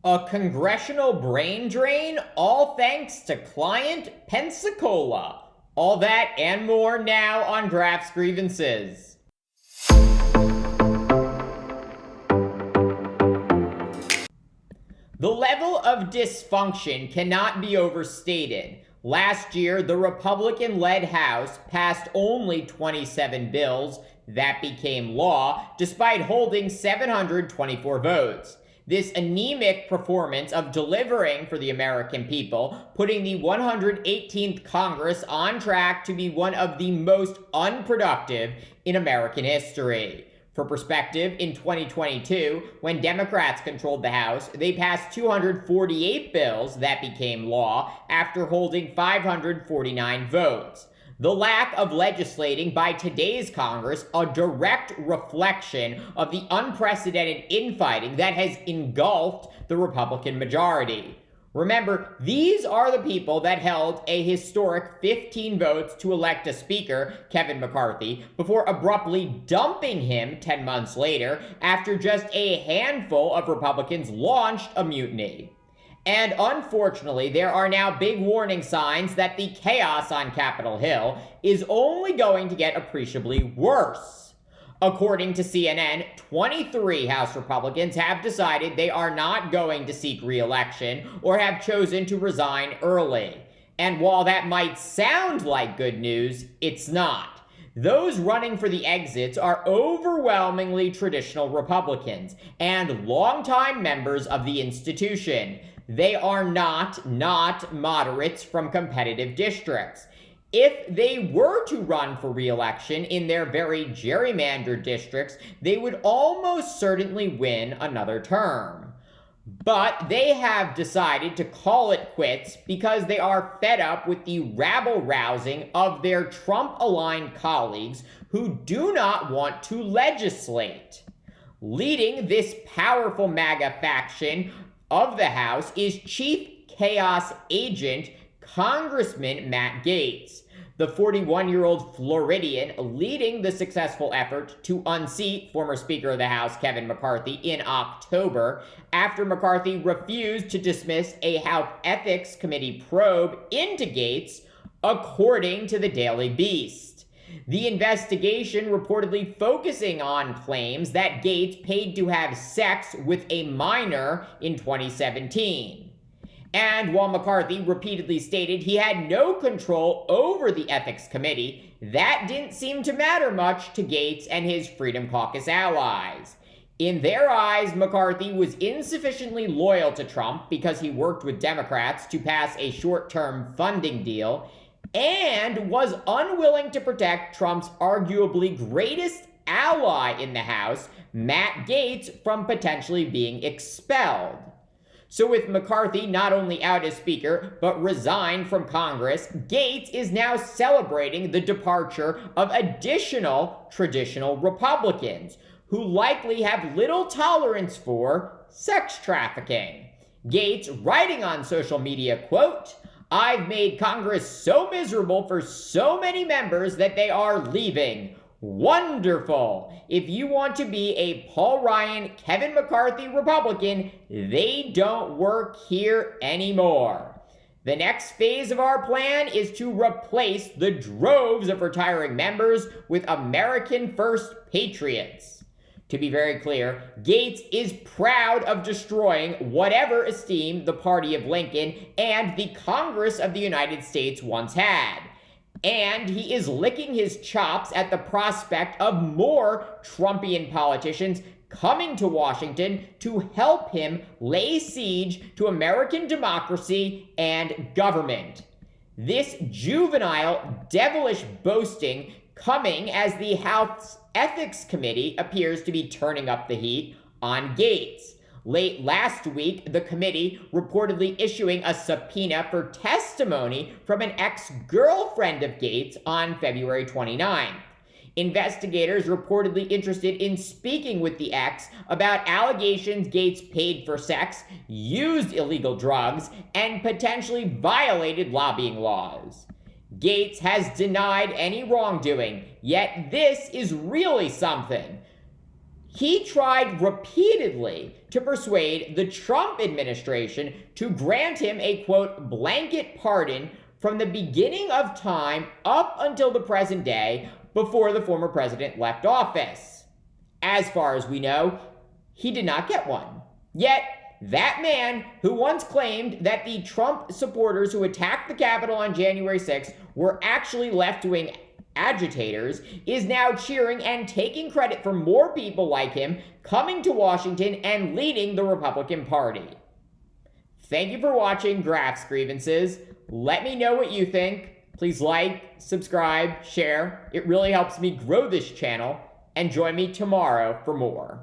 A congressional brain drain, all thanks to client Pensacola. All that and more now on Drafts Grievances. The level of dysfunction cannot be overstated. Last year, the Republican-led House passed only 27 bills that became law, despite holding 724 votes. This anemic performance of delivering for the American people, putting the 118th Congress on track to be one of the most unproductive in American history. For perspective, in 2022, when Democrats controlled the House, they passed 248 bills that became law after holding 549 votes. The lack of legislating by today's Congress, a direct reflection of the unprecedented infighting that has engulfed the Republican majority. Remember, these are the people that held a historic 15 votes to elect a speaker, Kevin McCarthy, before abruptly dumping him 10 months later after just a handful of Republicans launched a mutiny. And unfortunately, there are now big warning signs that the chaos on Capitol Hill is only going to get appreciably worse. According to CNN, 23 House Republicans have decided they are not going to seek re-election or have chosen to resign early. And while that might sound like good news, it's not. Those running for the exits are overwhelmingly traditional Republicans and longtime members of the institution. They are not moderates from competitive districts. If they were to run for re-election in their very gerrymandered districts, they would almost certainly win another term. But they have decided to call it quits because they are fed up with the rabble-rousing of their Trump-aligned colleagues who do not want to legislate. Leading this powerful MAGA faction of the House is Chief Chaos Agent Congressman Matt Gaetz, the 41-year-old Floridian leading the successful effort to unseat former Speaker of the House Kevin McCarthy in October after McCarthy refused to dismiss a House Ethics Committee probe into Gaetz, according to the Daily Beast. The investigation reportedly focusing on claims that Gaetz paid to have sex with a minor in 2017. And while McCarthy repeatedly stated he had no control over the Ethics Committee, that didn't seem to matter much to Gaetz and his Freedom Caucus allies. In their eyes, McCarthy was insufficiently loyal to Trump because he worked with Democrats to pass a short-term funding deal, and was unwilling to protect Trump's arguably greatest ally in the House, Matt Gaetz, from potentially being expelled. So with McCarthy not only out as Speaker, but resigned from Congress, Gaetz is now celebrating the departure of additional traditional Republicans, who likely have little tolerance for sex trafficking. Gaetz, writing on social media, quote, "I've made Congress so miserable for so many members that they are leaving. Wonderful. If you want to be a Paul Ryan, Kevin McCarthy Republican, they don't work here anymore. The next phase of our plan is to replace the droves of retiring members with American First patriots." To be very clear, Gaetz is proud of destroying whatever esteem the party of Lincoln and the Congress of the United States once had. And he is licking his chops at the prospect of more Trumpian politicians coming to Washington to help him lay siege to American democracy and government. This juvenile, devilish boasting coming as the House Ethics Committee appears to be turning up the heat on Gaetz. Late last week, the committee reportedly issuing a subpoena for testimony from an ex-girlfriend of Gaetz on February 29th. Investigators reportedly interested in speaking with the ex about allegations Gaetz paid for sex, used illegal drugs, and potentially violated lobbying laws. Gaetz has denied any wrongdoing, yet this is really something. He tried repeatedly to persuade the Trump administration to grant him a, quote, blanket pardon from the beginning of time up until the present day before the former president left office. As far as we know, he did not get one. Yet, that man who once claimed that the Trump supporters who attacked the Capitol on January 6th were actually left-wing agitators is now cheering and taking credit for more people like him coming to Washington and leading the Republican Party. Thank you for watching Graph's Grievances. Let me know what you think. Please like, subscribe, share. It really helps me grow this channel. And join me tomorrow for more.